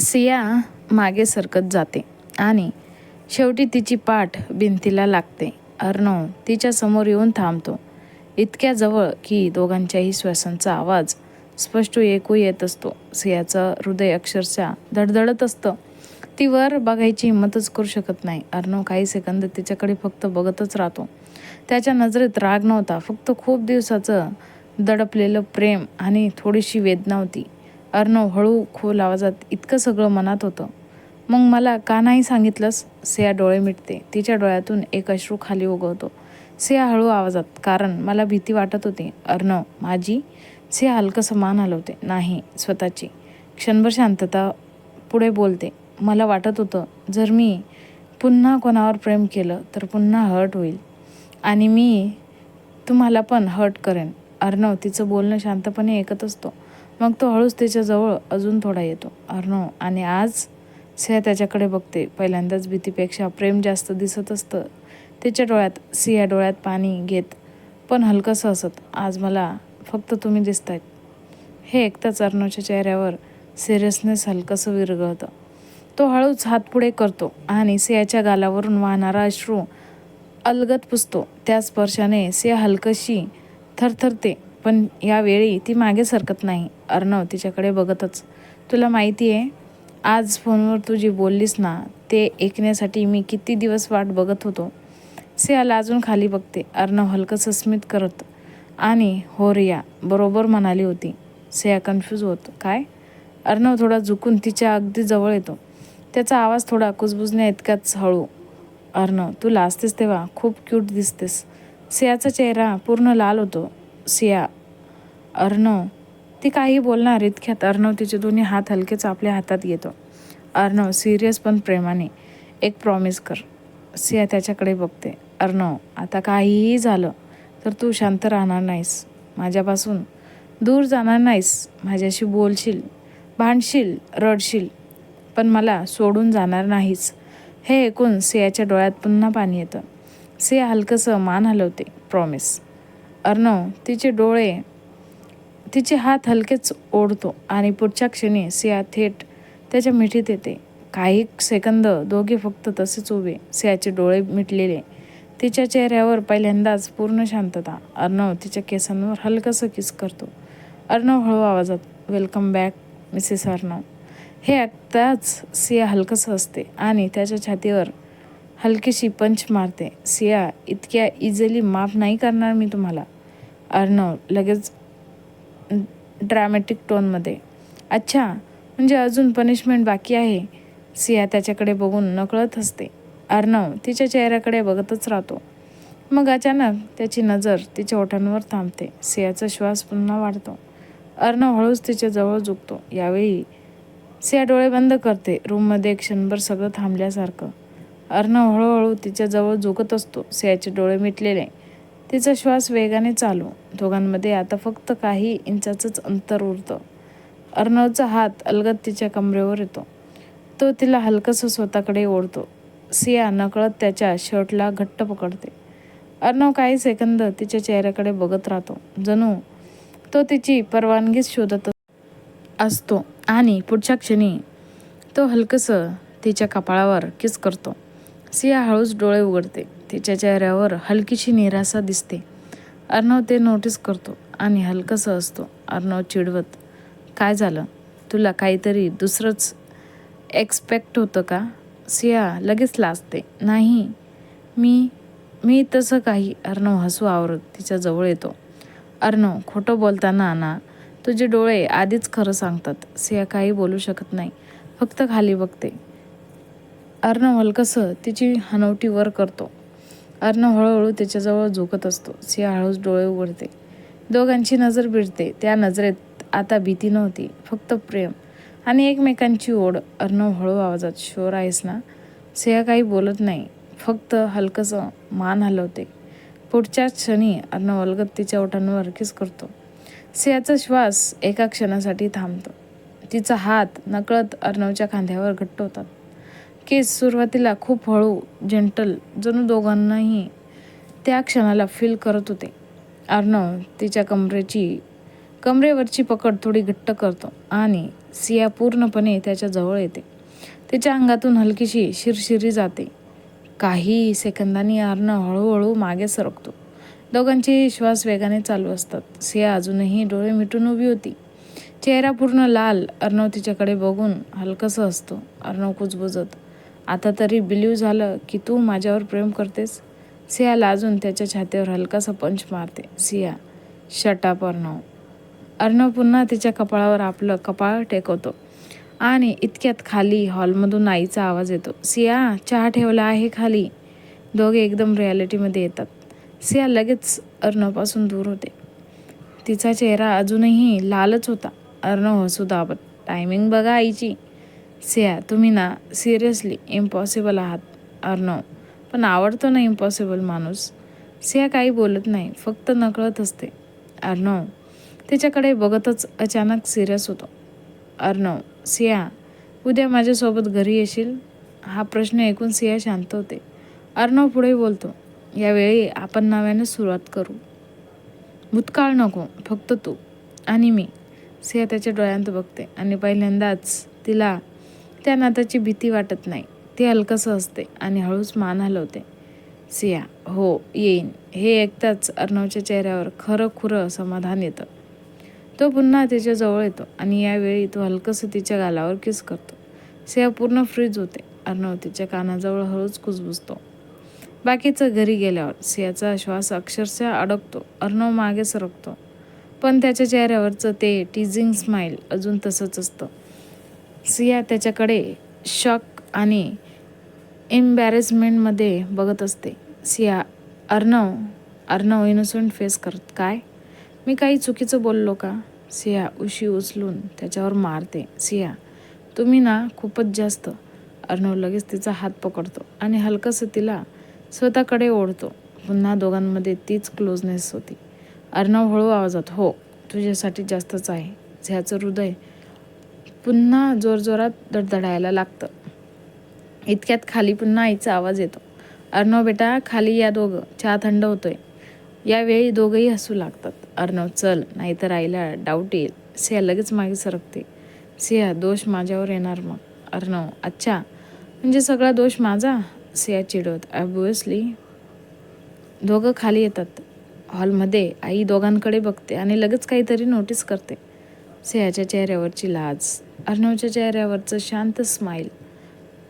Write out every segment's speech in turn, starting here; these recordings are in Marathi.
सिया मागे सरकत जाते आणि शेवटी तिची पाठ भिंतीला लागते. अर्णव तिच्या समोर येऊन थांबतो, इतक्या जवळ की दोघांच्याही श्वासांचा आवाज स्पष्ट ऐकू येत असतो. सियाचं हृदय अक्षरशः धडधडत असतं. ती वर बघायची हिंमतच करू शकत नाही. अर्णव काही सेकंद तिच्याकडे फक्त बघतच राहतो. त्याच्या नजरेत राग नव्हता, फक्त खूप दिवसाचं दडपलेलं प्रेम आणि थोडीशी वेदना होती. अर्णव हळू खोल आवाजात, इतकं सगळं मनात होतं, मग मला का नाही सांगितलंस? सिया डोळे मिटते. तिच्या डोळ्यातून एक अश्रू खाली उगवतो. सिया हळू आवाजात, कारण मला भीती वाटत होती. अर्णव, माझी? सिया हलकंसं मान हलवते. नाही, स्वतःची. क्षणभर शांतता पुढे बोलते. मला वाटत होतं, जर मी पुन्हा कोणावर प्रेम केलं तर पुन्हा हर्ट होईल आणि मी तुम्हाला पण हर्ट करेन. अर्णव तिचं बोलणं शांतपणे ऐकत असतो. मग तो हळूच तिच्याजवळ अजून थोडा येतो. अर्णव, आणि आज? सिया त्याच्याकडे बघते. पहिल्यांदाच भीतीपेक्षा प्रेम जास्त दिसत असतं तिच्या डोळ्यात. सिया डोळ्यात पाणी घेत पण हलकंसं हसत, आज मला फक्त तुम्ही दिसतायत. हे ऐकताच अर्णवच्या चेहऱ्यावर सिरियसनेस हलकंसं विरघळतं. तो हळूच हात पुढे करतो आणि सियाच्या गालावरून वाहणारा अश्रू अलगद पुसतो. त्या स्पर्शाने सिया हलकशी थरथरते, पण यावेळी ती मागे सरकत नाही. अर्णव तिच्याकडे बघतच, तुला माहिती आहे, आज फोनवर तू जी बोललीस ना, ते ऐकण्यासाठी मी किती दिवस वाट बघत होतो. सिया लाजून खाली बघते. अर्णव हलकंसं स्मित करत, आणि हो रिया, बरोबर म्हणाली होती. सिया कन्फ्यूज होत, काय? अर्णव थोडा झुकून तिच्या अगदी जवळ येतो. त्याचा आवाज थोडा कुजबुजण्या इतकाच हळू. अर्णव, तू लाजतेस तेव्हा खूप क्यूट दिसतेस. सियाचा चेहरा पूर्ण लाल होतो. सिया, अर्णव. ती काही बोलणार इतक्यात अर्णव तिचे दोन्ही हात हलकेच आपल्या हातात घेतो. अर्णव, सिरियस पण प्रेमाने, एक प्रॉमिस कर. सिया त्याच्याकडे बघते. अर्णव, आता काहीही झालं तर तू शांत राहणार नाहीस, माझ्यापासून दूर जाणार नाहीस, माझ्याशी बोलशील, भांडशील, रडशील, पण मला सोडून जाणार नाहीस. हे ऐकून सियाच्या डोळ्यात पुन्हा पाणी येतं. सिया हलकंसं मान हलवते. प्रॉमिस. अर्णव तिचे हात हलकेच ओढतो आणि पुढच्या क्षणी सिया थेट त्याच्या मिठीत येते. काही सेकंद दोघे फक्त तसेच उभे, सियाचे डोळे मिटलेले, तिच्या चेहऱ्यावर पहिल्यांदाच पूर्ण शांतता. अर्णव तिच्या केसांवर हलकंसं किस करतो. अर्णव हळू आवाजात, वेलकम बॅक मिसेस अर्णव. हे ऐकताच सिया हलकंसं असते आणि त्याच्या छातीवर हलकीशी पंच मारते. सिया, इतक्या इझिली माफ नाही करणार मी तुम्हाला. अर्णव लगेच ड्रॅमॅटिक टोनमध्ये, अच्छा, म्हणजे अजून पनिशमेंट बाकी आहे. सिया त्याच्याकडे बघून नकळत हसते. अर्णव तिच्या चेहऱ्याकडे बघतच राहतो. मग अचानक त्याची नजर तिच्या ओठांवर थांबते. सियाचा श्वास पुन्हा वाढतो. अर्णव हळूच तिच्या जवळ झुकतो. यावेळी सिया डोळे बंद करते. रूममध्ये क्षणभर सगळं थांबल्यासारखं. अर्णव हळूहळू तिच्या जवळ झुकत असतो, सियाचे डोळे मिटलेले, तिचा श्वास वेगाने चालू. दोघांमध्ये आता फक्त काही इंचाचंच अंतर उरतं. अर्णवचा हात अलगद तिच्या कमरेवर येतो. तो तिला हलकंसं स्वतःकडे ओढतो. सिया नकळत त्याच्या शर्टला घट्ट पकडते. अर्णव काही सेकंद तिच्या चेहऱ्याकडे बघत राहतो, जणू तो तिची परवानगीच शोधत असतो, आणि पुढच्या क्षणी तो हलकंसं तिच्या कपाळावर किस करतो. सिया हळूच डोळे उघडते. तिच्या चेहऱ्यावर हलकीशी निराशा दिसते. अर्णव ते नोटीस करतो आणि हलकंसं असतो. अर्णव चिडवत, काय झालं? तुला काहीतरी दुसरंच एक्सपेक्ट होतं का? सिया लगेच लाजते. नाही, मी तसं काही. अर्णव हसू आवरत तिच्या जवळ येतो. अर्णव, खोटं बोलताना ना, तुझे डोळे आधीच खरं सांगतात. सिया काही बोलू शकत नाही, फक्त खाली बघते. अर्णव हलकंसं तिची हनवटी वर करतो. अर्णव हळूहळू तिच्याजवळ झुकत असतो. सिया हळूच डोळे उघडते. दोघांची नजर भिडते. त्या नजरेत आता भीती नव्हती, फक्त प्रेम आणि एकमेकांची ओढ. अर्णव हळू आवाजात, शुअर आहेस ना? सिया काही बोलत नाही, फक्त हलकंसं मान हलवते. पुढच्याच क्षणी अर्णव अलगद तिच्या ओठांवर किस करतो. सियाचा श्वास एका क्षणासाठी थांबतो. तिचा हात नकळत अर्णवच्या खांद्यावर घट्ट होतात. केस सुरुवातीला खूप हळू, जेंटल, जणू दोघांनाही त्या क्षणाला फील करत होते. अर्णव तिच्या कमरेवरची पकड थोडी घट्ट करतो आणि सिया पूर्णपणे त्याच्या जवळ येते. तिच्या अंगातून हलकीशी शिरशिरी जाते. काही सेकंदांनी अर्णव हळूहळू मागे सरकतो. दोघांचे श्वास वेगाने चालू असतात. सिया अजूनही डोळे मिटून उभी होती, चेहरा पूर्ण लाल. अर्णव तिच्याकडे बघून हलकंसं हसतो. अर्णव कुजबुजत, आता तरी बिलीव्ह झालं की तू माझ्यावर प्रेम करतेस? सिया लाजून त्याच्या छातीवर हलकासा पंच मारते. Siya, shut up Arnav. अर्णव पुन्हा तिच्या कपाळावर आपलं कपाळ टेकवतो आणि इतक्यात खाली हॉलमधून आईचा आवाज येतो. सिया, चहा ठेवला आहे खाली. दोघे एकदम रियालिटीमध्ये येतात. सिया लगेच अर्णवपासून दूर होते. तिचा चेहरा अजूनही लालच होता. अर्णव हसू दाबत, टायमिंग बघा आईची. सिया, तुम्ही ना सिरियसली इम्पॉसिबल आहात. अर्णव, पण आवडतो ना इम्पॉसिबल माणूस. सिया काही बोलत नाही, फक्त नकळत असते. अर्णव तिच्याकडे बघतच अचानक सिरियस होतो. अर्णव, सिया, उद्या माझ्यासोबत घरी येशील? हा प्रश्न ऐकून सिया शांत होते. अर्णव पुढे बोलतो, यावेळी आपण नव्याने सुरुवात करू. भूतकाळ नको, फक्त तू आणि मी. सिया त्याच्या डोळ्यांत बघते आणि पहिल्यांदाच तिला त्या नात्याची भीती वाटत नाही. ती हलकंसं असते आणि हळूच मान हलवते. सिया, हो येईन. हे ऐकताच अर्णवच्या चेहऱ्यावर खरं खुरं समाधान येतं. तो पुन्हा तिच्या जवळ येतो आणि यावेळी तो हलकंसं तिच्या गालावर किस करतो. सिया पूर्ण फ्रीज होते. अर्णव तिच्या कानाजवळ हळूच कुजबुजतो. बाकीचं घरी गेल्यावर सियाचा श्वास अक्षरशः अडकतो. अर्णव मागे सरकतो, पण त्याच्या चेहऱ्यावरचं ते टीजिंग स्माईल अजून तसंच असतं. सिया त्याच्याकडे शॉक आणि एम्बॅरेसमेंटमध्ये बघत असते. सिया, अर्णव इनोसंट फेस करत, काय? मी काही चुकीचं बोललो का? सिया उशी उचलून त्याच्यावर मारते. सिया, तुम्ही ना खूपच जास्त. अर्णव लगेच तिचा हात पकडतो आणि हलकंसं तिला स्वतःकडे ओढतो. पुन्हा दोघांमध्ये तीच क्लोजनेस होती. अर्णव हळू आवाजात, हो तुझ्यासाठी जास्तच आहे. सियाचं हृदय पुन्हा जोरजोरात धडधडायला लागतं. इतक्यात खाली पुन्हा आईचा आवाज येतो. अर्णव बेटा, खाली या दोघं, चहा थंड होतोय. यावेळी दोघंही हसू लागतात. अर्णव, चल नाहीतर आईला डाऊट येईल. सिया लगेच मागे सरकते. सिया, दोष माझ्यावर येणार मग. अर्णव, अच्छा म्हणजे सगळा दोष माझा? सिया चिडवत, ऑब्व्हियसली. दोघं खाली येतात. हॉलमध्ये आई दोघांकडे बघते आणि लगेच काहीतरी नोटीस करते. सियाच्या चेहऱ्यावरची लाज, अर्णवच्या चेहऱ्यावरचं शांत स्माईल.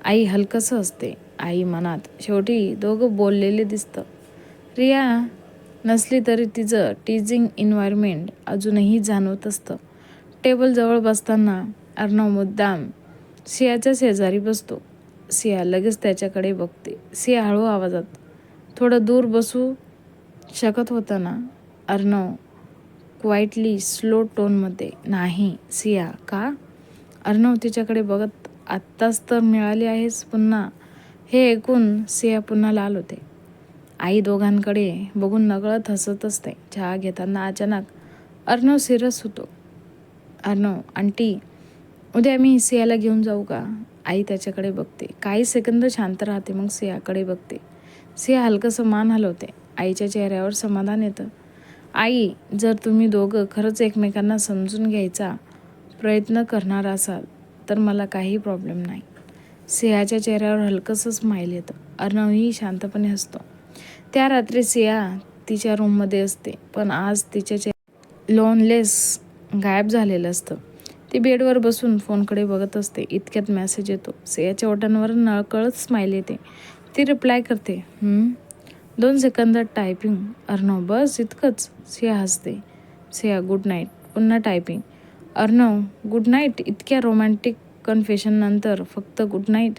आई हलकंसं असते. आई मनात, शेवटी दोघं बोललेले दिसतं. रिया नसली तरी तिचं टीजिंग एन्व्हायरमेंट अजूनही जाणवत असतं. टेबलजवळ बसताना अर्णव मुद्दाम सियाच्या शेजारी बसतो. सिया लगेच त्याच्याकडे बघते. सिया हळू आवाजात, थोडं दूर बसू शकत होता ना? अर्णव क्वाइटली स्लो टोनमध्ये, नाही. सिया, का? अर्णव तिच्याकडे बघत, आत्ताच तर मिळाली आहेस पुन्हा. हे ऐकून सिया पुन्हा लाल होते. आई दोघांकडे बघून नकळत हसत असते. चहा घेताना अचानक अर्णव सिरियस होतो. अर्णव, आंटी, उद्या मी सियाला घेऊन जाऊ का? आई त्याच्याकडे बघते. काही सेकंद शांत राहते, मग सियाकडे बघते. सिया हलकंसं मान हलवते. आईच्या चेहऱ्यावर समाधान येतं. आई, जर तुम्ही दोघं खरंच एकमेकांना समजून घ्यायचा प्रयत्न करणार असाल तर मला काही प्रॉब्लेम नाही. सियाच्या चेहऱ्यावर हलकंसं स्माईल येतं. अर्णवही शांतपणे हसतो. त्या रात्री सिया तिच्या रूममध्ये असते, पण आज तिच्या लोनलेस गायब झालेलं असतं. ती बेडवर बसून फोनकडे बघत असते. इतक्यात मेसेज येतो. सियाच्या ओठांवर नकळत स्माईल येते. ती रिप्लाय करते, 2 सेकंदात टायपिंग. अर्णव, बस इतकंच? सिया हसते. Siya, good night. पुन्हा टायपिंग. Arnav, good night? इतक्या रोमॅन्टिक कन्फेशननंतर फक्त गुड नाईट?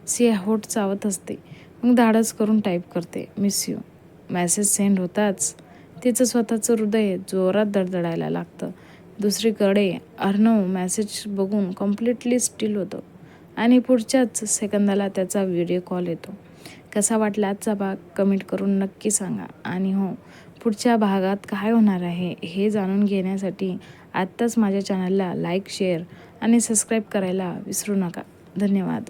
सिया होठ चावत असते, मग धाडस करून टाईप करते, मिस यू. मेसेज सेंड होताच तिचं स्वतःचं हृदय जोरात धडधडायला लागतं. दुसरीकडे अर्णव मेसेज बघून कम्प्लिटली स्टिल होतो आणि पुढच्याच सेकंदाला त्याचा व्हिडिओ कॉल येतो. कसा वाटला आजचा भाग कमेंट करून नक्की सांगा. आणि हो, पुढच्या भागात काय होणार आहे हे जाणून घेण्यासाठी आत्ताच माझ्या चॅनलला लाईक, शेअर आणि सबस्क्राईब करायला विसरू नका. धन्यवाद.